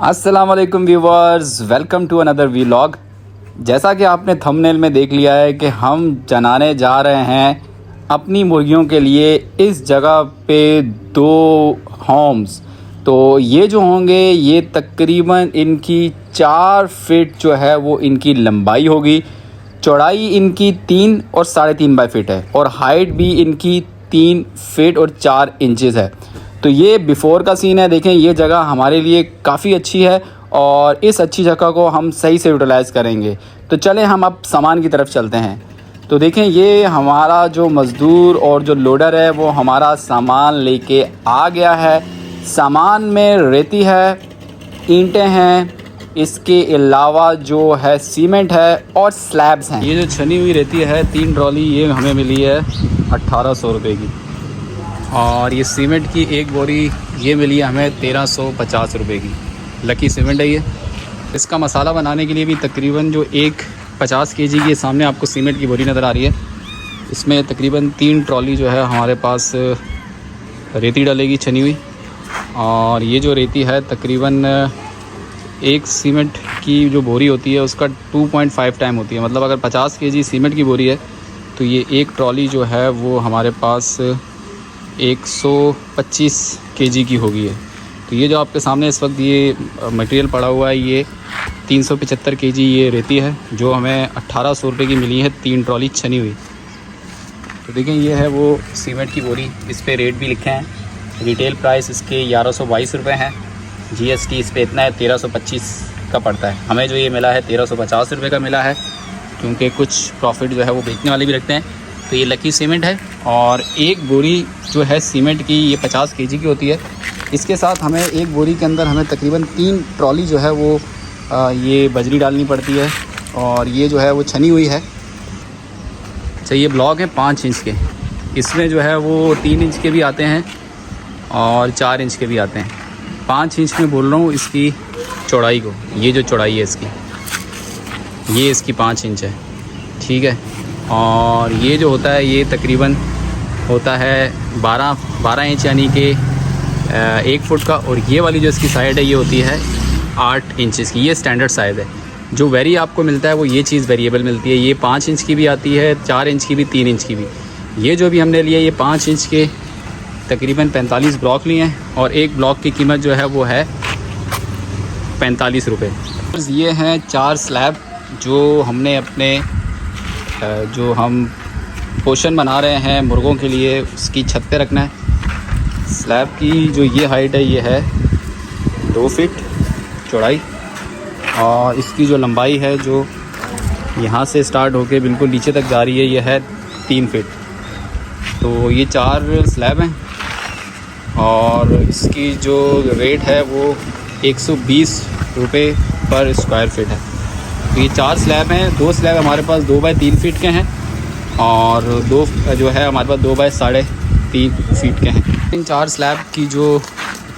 अस्सलाम वालेकुम viewers, welcome to another vlog. जैसा कि आपने थंबनेल में देख लिया है कि हम जनाने जा रहे हैं अपनी मुर्गियों के लिए इस जगह पे 2 होम्स। तो ये जो होंगे ये तकरीबन इनकी 4 फीट जो है वो इनकी लंबाई होगी, चौड़ाई इनकी 3 और 3.5 फीट है और हाइट भी इनकी 3 फीट और 4 इंचेस है। तो ये बिफ़ोर का सीन है। देखें, ये जगह हमारे लिए काफ़ी अच्छी है और इस अच्छी जगह को हम सही से यूटिलाइज़ करेंगे। तो चलें हम अब सामान की तरफ चलते हैं। तो देखें, ये हमारा जो मज़दूर और जो लोडर है वो हमारा सामान लेके आ गया है। सामान में रेती है, ईंटें हैं, इसके अलावा जो है सीमेंट है और स्लैब्स हैं। ये जो छनी हुई रेती है 3 ट्रॉली, ये हमें मिली है 1800 रुपये की। और ये सीमेंट की एक बोरी ये मिली है हमें 1350 रुपये की। लकी सीमेंट है ये। इसका मसाला बनाने के लिए भी तकरीबन जो 50 केजी की सामने आपको सीमेंट की बोरी नज़र आ रही है, इसमें तकरीबन 3 ट्रॉली जो है हमारे पास रेती डलेगी छनी हुई। और ये जो रेती है तकरीबन एक सीमेंट की जो बोरी होती है उसका 2.5 टाइम होती है। मतलब अगर 50 केजी सीमेंट की बोरी है तो ये एक ट्रॉली जो है वो हमारे पास 125 केजी की होगी है। तो ये जो आपके सामने इस वक्त ये मटेरियल पड़ा हुआ है ये 375 केजी ये रेती है जो हमें 1800 रुपये की मिली है 3 ट्रॉली छनी हुई। तो देखें, ये है वो सीमेंट की बोरी। इस पर रेट भी लिखे हैं। रिटेल प्राइस इसके 1122 रुपये हैं। जीएसटी इस पर इतना है 1325 का पड़ता है। हमें जो ये मिला है 1350 रुपये का मिला है, क्योंकि कुछ प्रॉफिट जो है वो बेचने वाले भी रखते हैं। तो ये लकी सीमेंट है और एक बोरी जो है सीमेंट की ये 50 केजी की होती है। इसके साथ हमें एक बोरी के अंदर हमें तकरीबन 3 ट्रॉली जो है वो ये बजरी डालनी पड़ती है। और ये जो है वो छनी हुई है। अच्छा, ये ब्लॉक है 5 इंच के। इसमें जो है वो 3 इंच के भी आते हैं और 4 इंच के भी आते हैं। 5 इंच में बोल रहा हूँ इसकी चौड़ाई को। ये जो चौड़ाई है इसकी, ये इसकी 5 इंच है, ठीक है। और ये जो होता है ये तकरीबन होता है 12 इंच, यानी कि 1 फुट का। और ये वाली जो इसकी साइड है ये होती है 8 इंचज़ की। ये स्टैंडर्ड साइज़ है। जो वेरी आपको मिलता है वो ये चीज़ वेरिएबल मिलती है। ये 5 इंच की भी आती है, 4 इंच की भी, 3 इंच की भी। ये जो भी हमने लिया ये 5 इंच के तकरीबन 45 ब्लॉक लिए हैं और एक ब्लॉक की कीमत जो है वो है 45 रुपये। ये हैं 4 स्लैब जो हमने अपने जो हम पोषण बना रहे हैं मुर्गों के लिए उसकी छत पे रखना है। स्लैब की जो ये हाइट है ये है 2 फीट चौड़ाई और इसकी जो लंबाई है जो यहाँ से स्टार्ट होके बिल्कुल नीचे तक जा रही है ये है 3 फीट। तो ये 4 स्लैब हैं और इसकी जो रेट है वो 120 रुपये पर स्क्वायर फीट है। तो ये 4 स्लैब हैं। 2 स्लैब हमारे पास 2 बाई 3 फीट के हैं और 2 जो है हमारे पास 2 बाई 3.5 फीट के हैं। इन 4 स्लैब की जो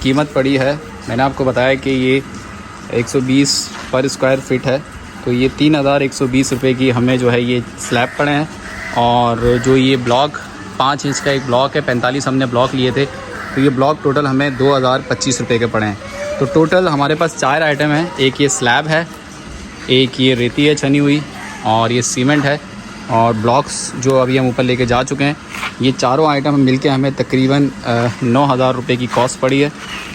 कीमत पड़ी है मैंने आपको बताया कि ये 120 पर स्क्वायर फीट है। तो ये 3120 रुपये की हमें जो है ये स्लैब पड़े हैं। और जो ये ब्लॉक 5 इंच का एक ब्लॉक है, 45 हमने ब्लॉक लिए थे, तो ये ब्लॉक टोटल हमें 2025 रुपये के पड़े हैं। तो टोटल हमारे पास 4 आइटम हैं। एक ये स्लैब है, एक ये रेती है छनी हुई और ये सीमेंट है और ब्लॉक्स जो अभी हम ऊपर लेके जा चुके हैं। ये चारों आइटम मिलके हमें तकरीबन 9000 रुपये की कॉस्ट पड़ी है।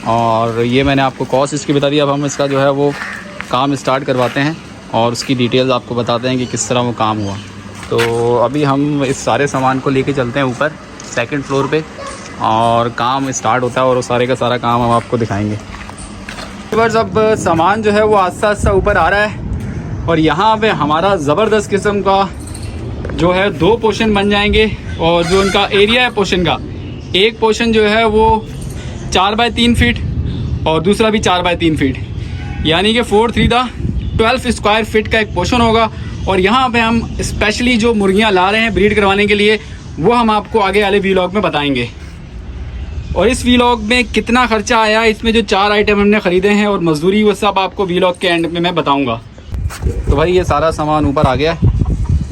और ये मैंने आपको कॉस्ट इसकी बता दी। अब हम इसका जो है वो काम स्टार्ट करवाते हैं और उसकी डिटेल्स आपको बताते हैं कि किस तरह वो काम हुआ। तो अभी हम इस सारे सामान को लेके चलते हैं ऊपर 2nd फ्लोर पे और काम स्टार्ट होता है और वो सारे का सारा काम हम आपको दिखाएँगे। बस अब सामान जो है वो आस्ता आस्ता ऊपर आ रहा है और यहाँ पे हमारा ज़बरदस्त किस्म का जो है 2 पोर्शन बन जाएंगे। और जो उनका एरिया है पोर्शन का, एक पोर्शन जो है वो 4 बाई 3 फीट और दूसरा भी 4 बाई 3 फीट, यानी कि 4 3 12 स्क्वायर फीट का एक पोर्शन होगा। और यहाँ पे हम स्पेशली जो मुर्गियाँ ला रहे हैं ब्रीड करवाने के लिए वो हम आपको आगे वाले व्लॉग में बताएँगे। और इस व्लॉग में कितना ख़र्चा आया, इसमें जो 4 आइटम हमने ख़रीदे हैं और मजदूरी, वो सब आपको व्लॉग के एंड में मैं बताऊँगा। तो भाई ये सारा सामान ऊपर आ गया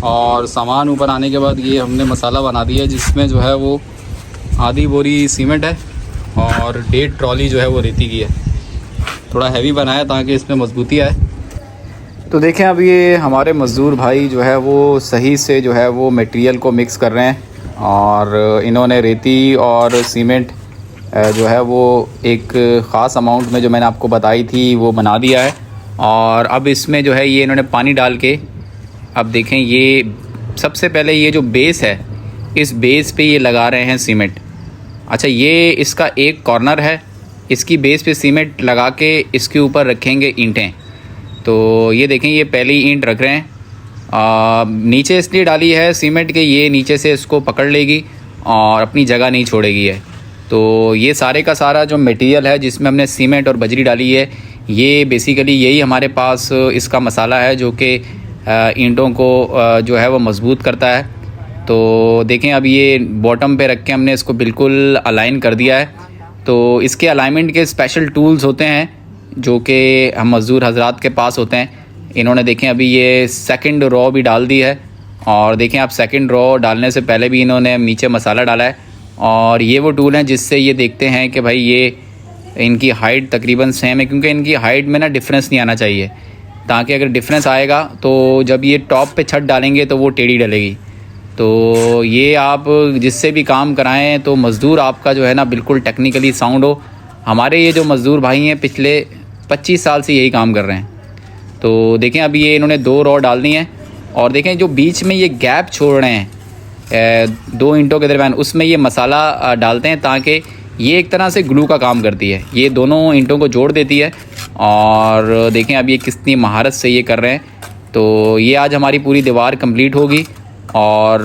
और सामान ऊपर आने के बाद ये हमने मसाला बना दिया है, जिसमें जो है वो आधी बोरी सीमेंट है और 1.5 ट्रॉली जो है वो रेती की है। थोड़ा हैवी बनाया ताकि इसमें मजबूती आए। तो देखें अब ये हमारे मज़दूर भाई जो है वो सही से जो है वो मटेरियल को मिक्स कर रहे हैं और इन्होंने रेती और सीमेंट जो है वो एक ख़ास अमाउंट में जो मैंने आपको बताई थी वो बना दिया है। और अब इसमें जो है ये इन्होंने पानी डाल के, अब देखें ये सबसे पहले ये जो बेस है इस बेस पे ये लगा रहे हैं सीमेंट। अच्छा, ये इसका एक कॉर्नर है, इसकी बेस पे सीमेंट लगा के इसके ऊपर रखेंगे ईंटें। तो ये देखें ये पहली ईंट रख रहे हैं। नीचे इसलिए डाली है सीमेंट के ये नीचे से इसको पकड़ लेगी और अपनी जगह नहीं छोड़ेगी है। तो ये सारे का सारा जो मटेरियल है जिसमें हमने सीमेंट और बजरी डाली है, ये बेसिकली यही हमारे पास इसका मसाला है जो कि ईंटों को जो है वो मज़बूत करता है। तो देखें अब ये बॉटम पे रख के हमने इसको बिल्कुल अलाइन कर दिया है। तो इसके अलाइनमेंट के स्पेशल टूल्स होते हैं जो कि हम मज़दूर हजरात के पास होते हैं। इन्होंने देखें अभी ये सेकंड रॉ भी डाल दी है और देखें आप सेकंड रॉ डालने से पहले भी इन्होंने नीचे मसाला डाला है। और ये वो टूल हैं जिससे ये देखते हैं कि भाई ये इनकी हाइट तकरीबन सेम है, क्योंकि इनकी हाइट में ना डिफरेंस नहीं आना चाहिए, ताकि अगर डिफरेंस आएगा तो जब ये टॉप पे छत डालेंगे तो वो टेढ़ी डलेगी। तो ये आप जिससे भी काम कराएं तो मज़दूर आपका जो है ना बिल्कुल टेक्निकली साउंड हो। हमारे ये जो मज़दूर भाई हैं पिछले 25 साल से यही काम कर रहे हैं। तो देखें अभी ये इन्होंने 2 रॉड डाल दी हैं और देखें जो बीच में ये गैप छोड़ रहे हैं 2 ईंटों के दरमियान, उसमें ये मसाला डालते हैं ताकि ये एक तरह से ग्लू का काम करती है, ये दोनों ईंटों को जोड़ देती है। और देखें अब ये कितनी महारत से ये कर रहे हैं। तो ये आज हमारी पूरी दीवार कंप्लीट होगी और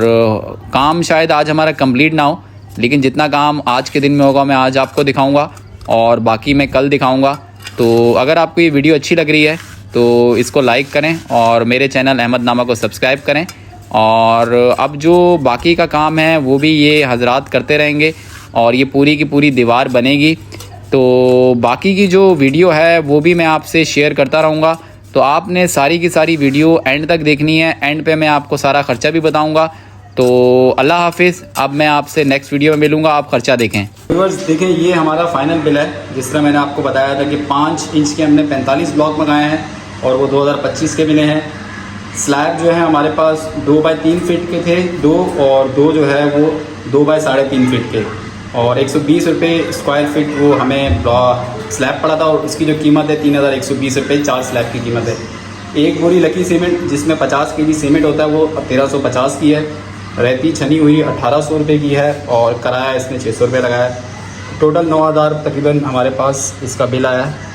काम शायद आज हमारा कंप्लीट ना हो, लेकिन जितना काम आज के दिन में होगा मैं आज आपको दिखाऊंगा और बाकी मैं कल दिखाऊंगा। तो अगर आपको ये वीडियो अच्छी लग रही है तो इसको लाइक करें और मेरे चैनल अहमद नामा को सब्सक्राइब करें। और अब जो बाकी का काम है वो भी ये हजरात करते रहेंगे और ये पूरी की पूरी दीवार बनेगी। तो बाकी की जो वीडियो है वो भी मैं आपसे शेयर करता रहूँगा। तो आपने सारी की सारी वीडियो एंड तक देखनी है, एंड पे मैं आपको सारा ख़र्चा भी बताऊँगा। तो अल्लाह हाफिज़, अब मैं आपसे नेक्स्ट वीडियो में मिलूँगा, आप ख़र्चा देखें। व्यूअर्स देखें ये हमारा फाइनल बिल है। जिस तरह मैंने आपको बताया था कि 5 इंच के हमने 45 ब्लॉक मंगाए हैं और वो 2025 के मिले हैं। स्लैब जो है हमारे पास 2 बाई 3 फीट के थे 2, और 2 जो है वो 2 बाई 3.5 फीट के, और 120 रुपये स्क्वायर फीट वो हमें स्लैब पड़ा था। और उसकी जो कीमत है 3120 रुपये 4 स्लैब की कीमत है। एक बोरी लकी सीमेंट जिसमें 50 केजी सीमेंट होता है वो 1350 की है। रेती छनी हुई 1800 रुपये की है और किराया इसने 600 रुपये लगाया है। टोटल 9000 तकरीबन हमारे पास इसका बिल आया है।